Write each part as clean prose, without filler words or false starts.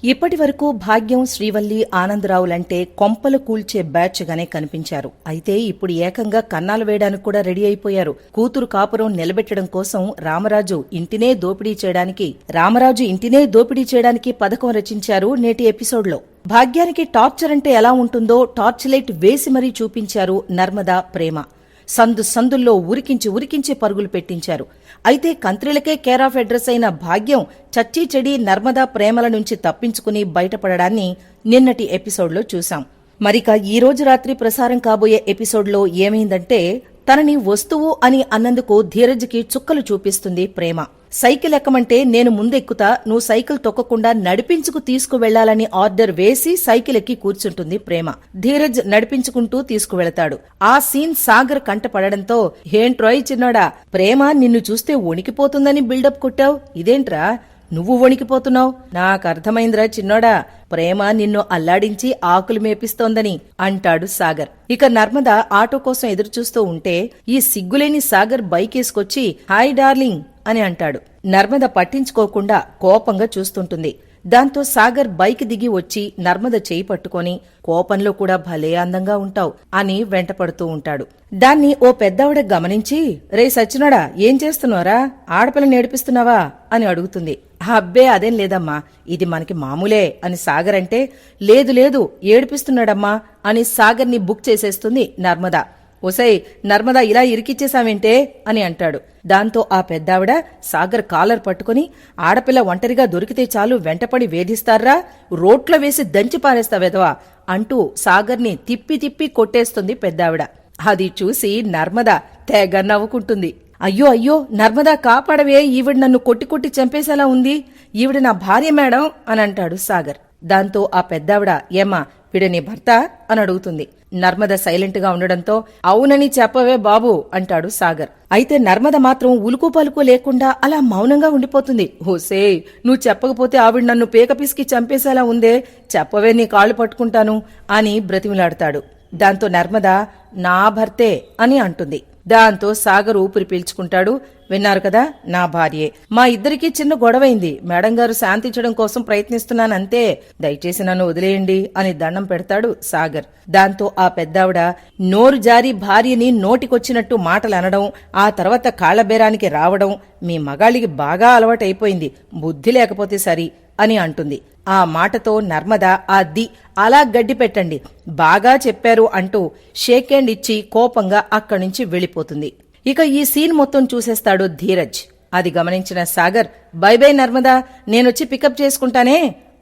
ఇప్పటి వరకు భాగ్యం, శ్రీవల్లి, ఆనందరావులంటే కొంపలు కూల్చే బ్యాచ్ గానే కనిపించారు. అయితే ఇప్పుడు ఏకంగా కన్నాలు వేయడానికి కూడా రెడీ అయిపోయారు. కూతురు కాపురం నిలబెట్టడం కోసం రామరాజు ఇంటినే దోపిడీ చేయడానికి పథకం రచించారు నేటి ఎపిసోడ్లో. భాగ్యానికి టార్చర్ అంటే ఎలా ఉంటుందో టార్చ్ లైట్ వేసి మరీ చూపించారు నర్మదా, ప్రేమ. సందుల్లో ఉరికించి పరుగులు పెట్టించారు. అయితే కంత్రిలకే కేర్ ఆఫ్ అడ్రస్ అయిన భాగ్యం చచ్చీ చెడి నర్మదా, ప్రేమల నుంచి తప్పించుకుని బయటపడడాన్ని నిన్నటి ఎపిసోడ్లో చూశాం. మరిక ఈ రోజు రాత్రి ప్రసారం కాబోయే ఎపిసోడ్లో ఏమైందంటే, తనని వస్తువు అని అన్నందుకు ధీరజ్కి చుక్కలు చూపిస్తుంది ప్రేమ. సైకిల్ ఎక్కమంటే నేను ముందెక్కుతా, నువ్వు సైకిల్ తొక్కకుండా నడిపించుకు తీసుకువెళ్లాలని ఆర్డర్ వేసి సైకిల్ ఎక్కి కూర్చుంటుంది ప్రేమ. ధీరజ్ నడిపించుకుంటూ తీసుకువెళతాడు. ఆ సీన్ సాగర్ కంటపడడంతో, ఏంట్రోయ్ చిన్నోడా, ప్రేమ నిన్ను చూస్తే వణికిపోతుందని బిల్డప్ కొట్టావు, ఇదేంట్రా నువ్వు వణికిపోతున్నావు? నాకర్థమైందిరా చిన్నోడా, ప్రేమ నిన్ను అల్లాడించి ఆకులు మేపిస్తోందని అంటాడు సాగర్. ఇక నర్మద ఆటో కోసం ఎదురుచూస్తూ ఉంటే ఈ సిగ్గులేని సాగర్ బైకేసుకొచ్చి హాయ్ డార్లింగ్ అని అంటాడు. నర్మద పట్టించుకోకుండా కోపంగా చూస్తుంటుంది. దాంతో సాగర్ బైక్ దిగి వచ్చి నర్మద చేయి పట్టుకొని, కోపంలో కూడా భలే అందంగా ఉంటావు అని వెంటపడుతూ ఉంటాడు. దాన్ని ఓ పెద్దావిడ గమనించి, రే సచ్చినోడా, ఏం చేస్తున్నారా, ఆడపిల్లని ఏడిపిస్తున్నావా అని అడుగుతుంది. అబ్బే అదేం లేదమ్మా, ఇది మనకి మామూలే అని సాగర్ అంటే, లేదు ఏడిపిస్తున్నాడమ్మా అని సాగర్ని బుక్ చేసేస్తుంది నర్మద. ఒసై నర్మదా, ఇలా ఇరికిచ్చేశావేంటే అని అంటాడు. దాంతో ఆ పెద్దావిడ సాగర్ కాలర్ పట్టుకుని, ఆడపిల్ల ఒంటరిగా దొరికితే చాలు వెంటపడి వేధిస్తారా, రోట్లో వేసి దంచి పారేస్తావేదవా అంటూ సాగర్ని తిప్పి కొట్టేస్తుంది పెద్దావిడ. అది చూసి నర్మద తెగ నవ్వుకుంటుంది. అయ్యో నర్మదా, కాపాడవే, ఈవిడ నన్ను కొట్టి చంపేసేలా ఉంది, ఈవిడ నా భార్య మేడం అని అంటాడు సాగర్. దాంతో ఆ పెద్దావిడ, ఏమ్మా వీడ నీ భర్త అని అడుగుతుంది. నర్మద సైలెంట్ గా ఉండడంతో, అవునని చెప్పవే బాబు అంటాడు సాగర్. అయితే నర్మద మాత్రం ఉలుకు పలుకు లేకుండా అలా మౌనంగా ఉండిపోతుంది. ఓసే, నువ్వు చెప్పకపోతే ఆవిడ నన్ను పేకపిసికి చంపేసేలా ఉందే, చెప్పవే, నీ కాళ్ళు పట్టుకుంటాను అని బ్రతిమిలాడతాడు. దాంతో నర్మద నా భర్తే అని అంటుంది. దాంతో సాగర్ ఊపిరి పీల్చుకుంటాడు. విన్నారు కదా, నా భార్యే, మా ఇద్దరికీ చిన్న గొడవైంది, మేడం గారు శాంతించడం కోసం ప్రయత్నిస్తున్నానంతే, దయచేసి నన్ను వదిలేయండి అని దండం పెడతాడు సాగర్. దాంతో ఆ పెద్దావిడ నోరు జారి భార్యని నోటికొచ్చినట్టు మాటలనడం, ఆ తర్వాత కాళ్లబేరానికి రావడం మీ మగాళ్ళకి బాగా అలవాటైపోయింది, బుద్ధి లేకపోతే సరి అని అంటుంది. ఆ మాటతో నర్మద అద్ది అలా గడ్డి పెట్టండి, బాగా చెప్పారు అంటూ షేక్ హ్యాండ్ ఇచ్చి కోపంగా అక్కడ్నుంచి వెళ్లిపోతుంది. ఇక ఈ సీన్ మొత్తం చూసేస్తాడు ధీరజ్. అది గమనించిన సాగర్, బై బై నర్మదా, నేనొచ్చి పికప్ చేసుకుంటానే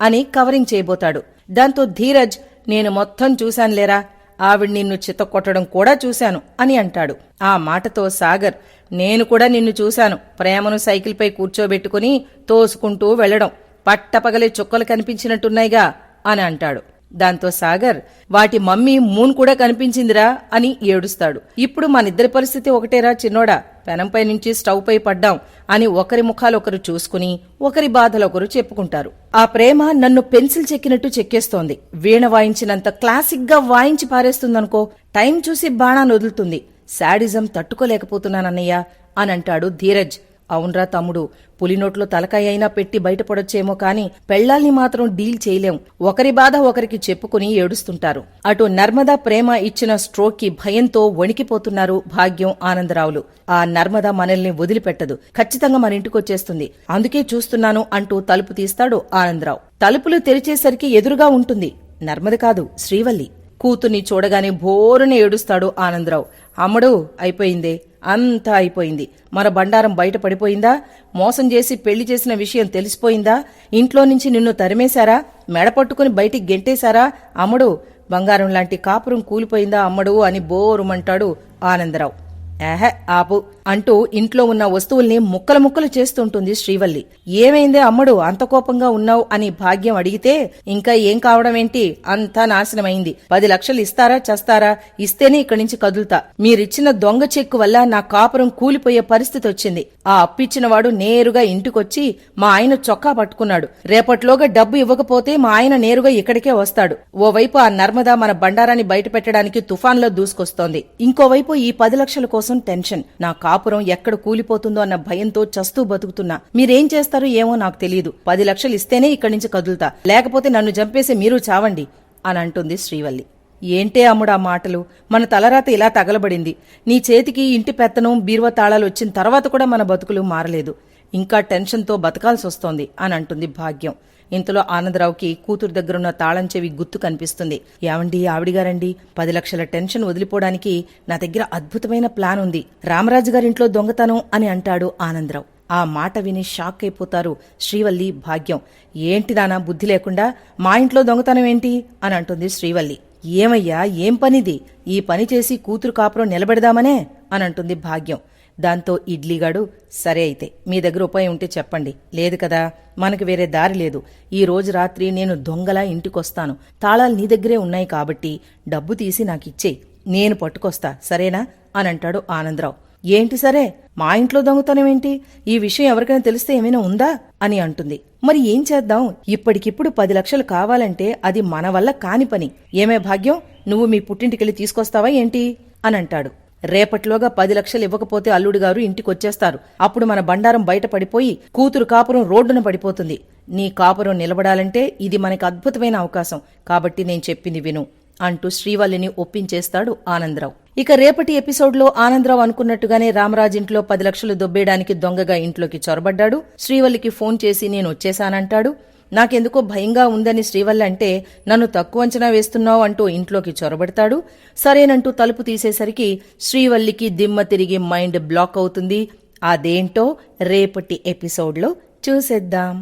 అని కవరింగ్ చేయబోతాడు. దాంతో ధీరజ్, నేను మొత్తం చూశానులేరా, ఆవిడ నిన్ను చిత్తకొట్టడం కూడా చూశాను అని అంటాడు. ఆ మాటతో సాగర్, నేను కూడా నిన్ను చూశాను, ప్రేమను సైకిల్పై కూర్చోబెట్టుకుని తోసుకుంటూ వెళ్లడం, పట్టపగలే చుక్కలు కనిపించినట్టున్నాయిగా అని అంటాడు. దాంతో సాగర్, వాటి మమ్మీ మూన్ కూడా కనిపించిందిరా అని ఏడుస్తాడు. ఇప్పుడు మనిద్దరి పరిస్థితి ఒకటేరా చిన్నోడా, పెనంపై నుంచి స్టవ్ పై పడ్డాం అని ఒకరి ముఖాలొకరు చూసుకుని ఒకరి బాధలొకరు చెప్పుకుంటారు. ఆ ప్రేమ నన్ను పెన్సిల్ చెక్కినట్టు చెక్కేస్తోంది, వీణ వాయించినంత క్లాసిక్ గా వాయించి పారేస్తుందనుకో, టైం చూసి బాణాన్ని వదులుతుంది, శాడిజం తట్టుకోలేకపోతున్నానన్నయ్య అని అంటాడు ధీరజ్. అవునరా తమ్ముడు, పులినోట్లో తలకాయ అయినా పెట్టి బయటపడొచ్చేమో కాని పెళ్లాల్ని మాత్రం డీల్ చేయలేం, ఒకరి బాధ ఒకరికి చెప్పుకుని ఏడుస్తుంటారు. అటు నర్మదా, ప్రేమ ఇచ్చిన స్ట్రోక్ కి భయంతో వణికిపోతున్నారు భాగ్యం, ఆనందరావులు. ఆ నర్మదా మనల్ని వదిలిపెట్టదు, ఖచ్చితంగా మన ఇంటికొచ్చేస్తుంది, అందుకే చూస్తున్నాను అంటూ తలుపు తీస్తాడు ఆనందరావు. తలుపులు తెరిచేసరికి ఎదురుగా ఉంటుంది నర్మద కాదు, శ్రీవల్లి. కూతుర్ని చూడగానే బోరున ఏడుస్తాడు ఆనందరావు. అమ్మడు, అయిపోయిందే, అంతా అయిపోయింది, మన బండారం బయట పడిపోయిందా, మోసం చేసి పెళ్లి చేసిన విషయం తెలిసిపోయిందా, ఇంట్లో నుంచి నిన్ను తరిమేశారా, మెడపట్టుకుని బయటికి గెంటేశారా, అమ్మడు, బంగారం లాంటి కాపురం కూలిపోయిందా అమ్మడు అని బోరుమంటాడు ఆనందరావు. ఏహే ఆపు అంటూ ఇంట్లో ఉన్న వస్తువుల్ని ముక్కలు చేస్తుంటుంది శ్రీవల్లి. ఏమైందే అమ్మడు, అంత కోపంగా ఉన్నావు అని భాగ్యం అడిగితే, ఇంకా ఏం కావడమేంటి, అంతా నాశనమైంది, 10 లక్షలు ఇస్తారా చస్తారా, ఇస్తేనే ఇక్కడి నుంచి కదులుతా, మీరిచ్చిన దొంగ చెక్కు వల్ల నా కాపురం కూలిపోయే పరిస్థితి వచ్చింది, ఆ అప్పిచ్చినవాడు నేరుగా ఇంటికొచ్చి మా ఆయన చొక్కా పట్టుకున్నాడు, రేపట్లోగా డబ్బు ఇవ్వకపోతే మా ఆయన నేరుగా ఇక్కడికే వస్తాడు, ఓవైపు ఆ నర్మదా మన బండారాన్ని బయట పెట్టడానికి తుఫాన్లో దూసుకొస్తోంది, ఇంకోవైపు ఈ 10 లక్షల కోసం టెన్షన్, నా కాపురం ఎక్కడ కూలిపోతుందో అన్న భయంతో చస్తూ బతుకుతున్నా. మీరేం చేస్తారో ఏమో నాకు తెలియదు. 10 లక్షలు ఇస్తేనే ఇక్కడి నుంచి కదులుతా, లేకపోతే నన్ను చంపేసి మీరు చావండి అని అంటుంది శ్రీవల్లి. ఏంటే అమ్ముడా మాటలు, మన తలరాత ఇలా తగలబడింది. నీ చేతికి ఇంటి పెత్తనం బీరువా తాళాలు వచ్చిన తర్వాత కూడా మన బతుకులు మారలేదు. ఇంకా టెన్షన్తో బతకాల్సొస్తోంది అని అంటుంది భాగ్యం. ఇంతలో ఆనందరావుకి కూతురు దగ్గరున్న తాళం చెవి గుర్తు కనిపిస్తుంది. ఏమండి, ఆవిడిగారండి, 10 లక్షల టెన్షన్ వదిలిపోవడానికి నా దగ్గర అద్భుతమైన ప్లాన్ ఉంది. రామరాజు గారింట్లో దొంగతనం అని అంటాడు ఆనందరావు. ఆ మాట విని షాక్ అయిపోతారు శ్రీవల్లి, భాగ్యం. ఏంటిదానా బుద్ధి లేకుండా, మా ఇంట్లో దొంగతనం ఏంటి అని అంటుంది శ్రీవల్లి. ఏమయ్యా, ఏం పనిది? ఈ పని చేసి కూతురు కాపురం నిలబెడదామనే అని అంటుంది భాగ్యం. దాంతో ఇడ్లీగాడు, సరే అయితే మీ దగ్గర ఉపాయం ఉంటే చెప్పండి. లేదు కదా, మనకు వేరే దారి లేదు. ఈ రోజు రాత్రి నేను దొంగలా ఇంటికొస్తాను. తాళాలు నీ దగ్గరే ఉన్నాయి కాబట్టి డబ్బు తీసి నాకిచ్చేయి, నేను పట్టుకొస్తా, సరేనా అని అంటాడు ఆనందరావు. ఏంటి సరే, మా ఇంట్లో దొంగతనం ఏంటి? ఈ విషయం ఎవరికైనా తెలిస్తే ఏమైనా ఉందా అని అంటుంది. మరి ఏం చేద్దాం? ఇప్పటికిప్పుడు 10 లక్షలు కావాలంటే అది మన వల్ల కాని పని. ఏమే భాగ్యం, నువ్వు మీ పుట్టింటికెళ్ళి తీసుకొస్తావా ఏంటి అని అంటాడు. రేపట్లోగా 10 లక్షలు ఇవ్వకపోతే అల్లుడిగారు ఇంటికొచ్చేస్తారు. అప్పుడు మన బండారం బయట పడిపోయి కూతురు కాపురం రోడ్డున పడిపోతుంది. నీ కాపురం నిలబడాలంటే ఇది మనకి అద్భుతమైన అవకాశం. కాబట్టి నేను చెప్పింది విను అంటూ శ్రీవల్లిని ఒప్పించేస్తాడు ఆనందరావు. ఇక రేపటి ఎపిసోడ్లో ఆనందరావు అనుకున్నట్టుగానే రామరాజింట్లో 10 లక్షలు దొబ్బేయడానికి దొంగగా ఇంట్లోకి చొరబడ్డాడు. శ్రీవల్లికి ఫోన్ చేసి నేను వచ్చేశానంటాడు. నాకెందుకో భయంగా ఉందని శ్రీవల్లి అంటే, నన్ను తక్కువ అంచనా వేస్తున్నావు అంటూ ఇంట్లోకి చొరబడతాడు. సరేనంటూ తలుపు తీసేసరికి శ్రీవల్లికి దిమ్మ తిరిగి మైండ్ బ్లాక్ అవుతుంది. అదేంటో రేపటి ఎపిసోడ్లో చూసేద్దాం.